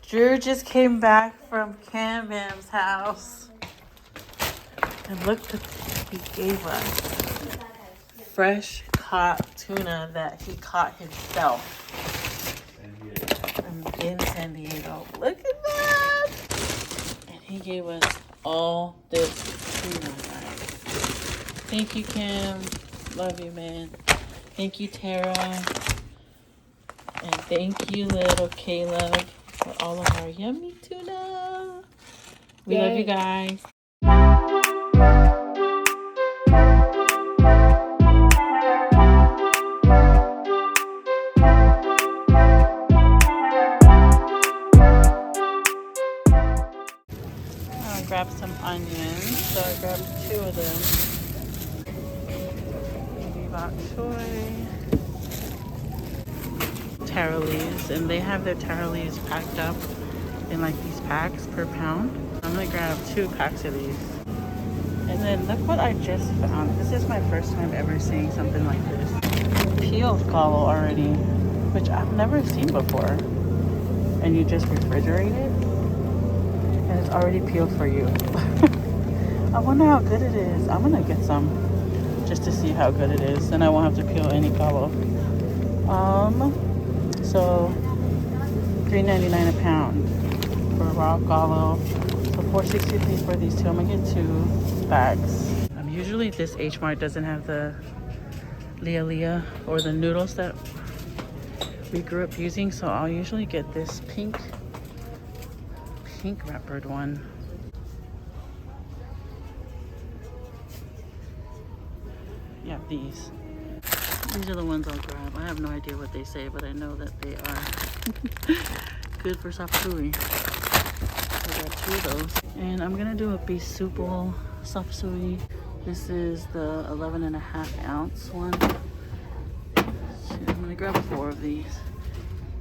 Drew just came back from Cam Bam's house. And look what he gave us. Fresh caught tuna that he caught himself. In San Diego. Look at that! And he gave us all this tuna, guys. Thank you, Kim. Love you, man. Thank you, Tara. And thank you, little Caleb, for all of our yummy tuna. We love you guys. Grab some onions, so I grabbed 2 of them. Baby bok choy, taro leaves, and they have their taro leaves packed up in like these packs per pound. I'm gonna grab 2 packs of these. And then look what I just found. This is my first time ever seeing something like this. Peeled galo already, which I've never seen before. And you just refrigerate it. And it's already peeled for you. I wonder how good it is. I'm gonna get some just to see how good it is. Then I won't have to peel any galo. So $3.99 a pound for raw galo. So $4.63 for these 2. I'm gonna get 2 bags. Usually this HMart doesn't have the Lia or the noodles that we grew up using. So I'll usually get this pink wrappered one. Yeah, these are the ones I'll grab. I have no idea what they say, but I know that they are good for Sapasui. I got 2 of those. And I'm gonna do a bisupo Sapasui. This is the 11.5 ounce one. So I'm gonna grab 4 of these.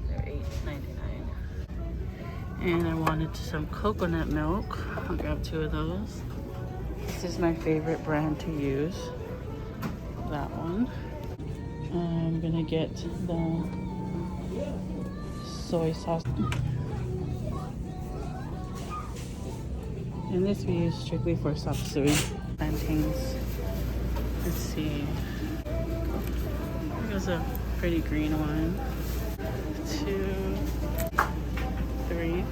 They're $8.99. And I wanted some coconut milk. I'll grab 2 of those. This is my favorite brand to use. That one. I'm gonna get the soy sauce. And this we use strictly for Sapasui. Plantains. Let's see. There's a pretty green one. 2, 3.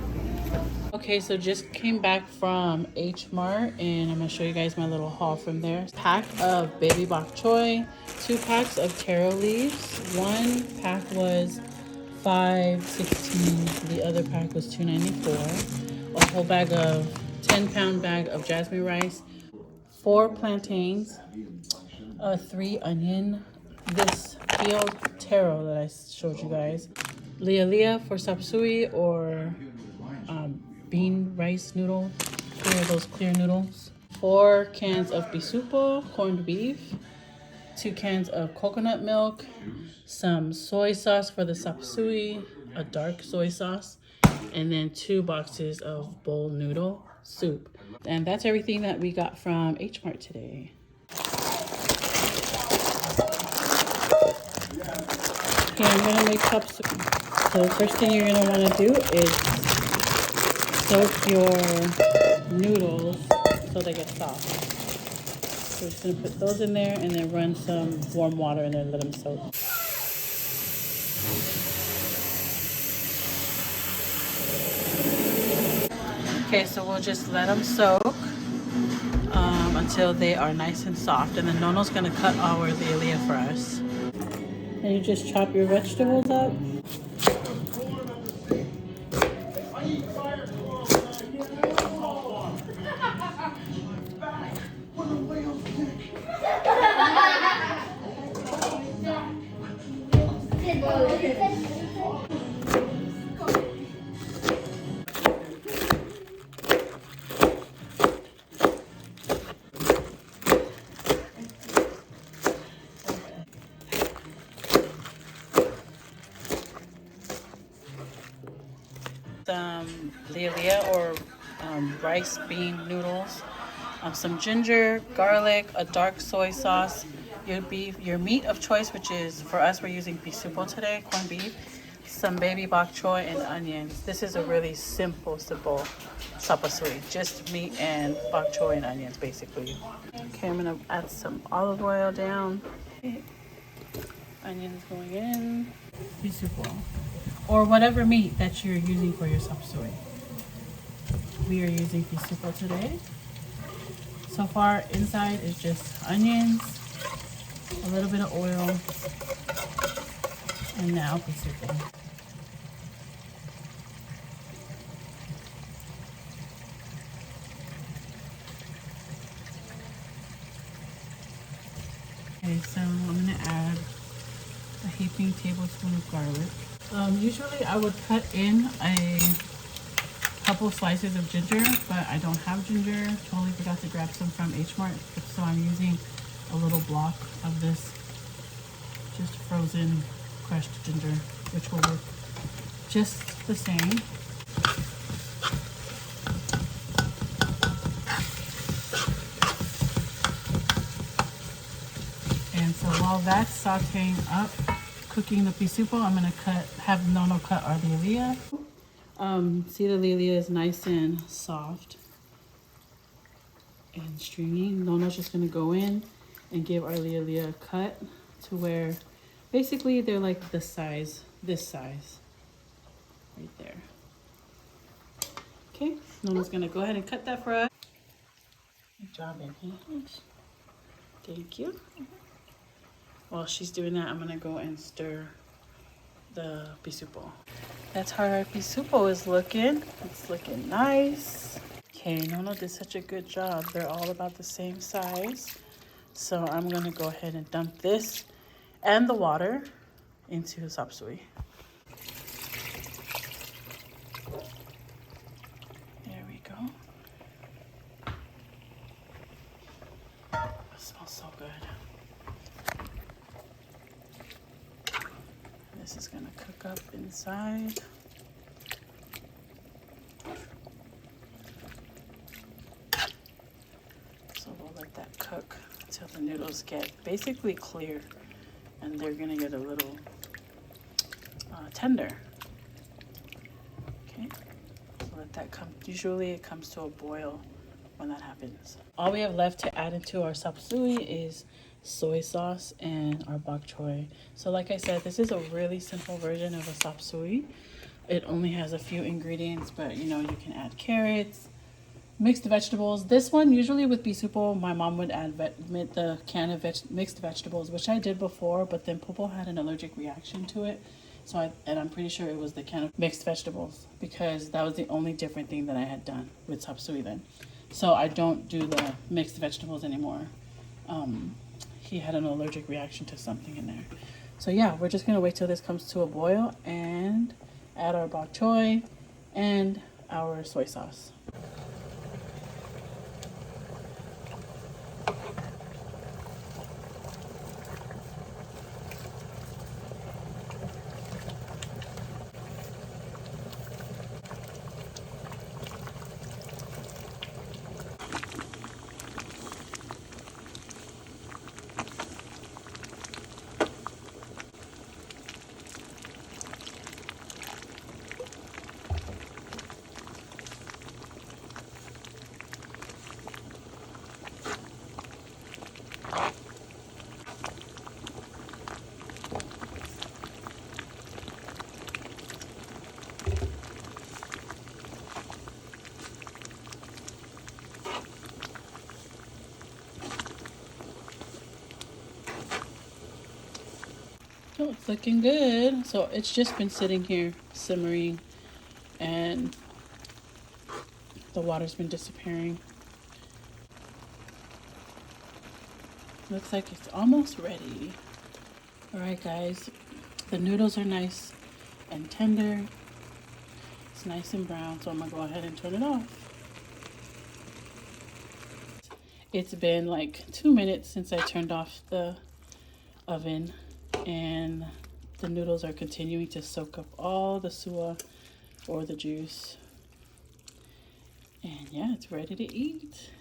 Okay, so just came back from HMart and I'm gonna show you guys my little haul from there. Pack of baby bok choy, 2 packs of taro leaves. 1 pack was $5.16. The other pack was $2.94. A whole bag of 10-pound bag of jasmine rice, 4 plantains, 3 onion, this peeled taro that I showed you guys, Lia for Sapasui or bean rice noodle, those clear noodles, 4 cans of bisupo, corned beef, 2 cans of coconut milk, some soy sauce for the Sapasui, a dark soy sauce, and then 2 boxes of bowl noodle soup. And that's everything that we got from HMart today. Okay, I'm gonna make chop suey. So the first thing you're gonna wanna do is soak your noodles so they get soft. So we're just gonna put those in there and then run some warm water in there and let them soak. Okay, so we'll just let them soak until they are nice and soft. And then Nono's gonna cut our lia for us. And you just chop your vegetables up. Some lia or rice bean noodles, some ginger, garlic, a dark soy sauce, your meat of choice, which is for us we're using bisupo today, corned beef, some baby bok choy and onions. This is a really simple sapasui. Just meat and bok choy and onions, basically. Okay, I'm gonna add some olive oil down. Okay. Onions going in. Pisupo, or whatever meat that you're using for your sapasui. We are using pisupo today. So far, inside is just onions, a little bit of oil, and now pisupo. Okay, so I'm gonna add a heaping tablespoon of garlic. Usually I would cut in a couple slices of ginger, but I don't have ginger. Totally forgot to grab some from HMart, so I'm using a little block of this just frozen crushed ginger, which will work just the same. And so while that's sauteing up, cooking the pisupo, I'm gonna have Nono cut our lilia. See, the lilia is nice and soft and stringy. Nono's just gonna go in and give our lilia a cut to where basically they're like this size, right there. Okay, Nono's gonna go ahead and cut that for us. Good job, baby. Thank you. While she's doing that, I'm gonna go and stir the pisupo. That's how our pisupo is looking. It's looking nice. Okay, Nono did such a good job. They're all about the same size. So I'm gonna go ahead and dump this and the water into sapasui. There we go. It smells so good. This is gonna cook up inside. So we'll let that cook until the noodles get basically clear, and they're gonna get a little tender. Okay, so let that come. Usually it comes to a boil when that happens. All we have left to add into our sapasui is soy sauce and our bok choy. So like I said, this is a really simple version of a sapasui. It only has a few ingredients, but you know, you can add carrots, mixed vegetables. This one, usually with pisupo, my mom would add the can of mixed vegetables, which I did before, but then Popo had an allergic reaction to it. So I'm pretty sure it was the can of mixed vegetables, because that was the only different thing that I had done with sapasui then. So I don't do the mixed vegetables anymore. He had an allergic reaction to something in there. So yeah, we're just gonna wait till this comes to a boil and add our bok choy and our soy sauce. Oh, it's looking good. So it's just been sitting here simmering, and the water's been disappearing. Looks like it's almost ready. All right, guys, the noodles are nice and tender. It's nice and brown, so I'm gonna go ahead and turn it off. It's been like 2 minutes since I turned off the oven, and the noodles are continuing to soak up all the suya or the juice. And yeah, it's ready to eat.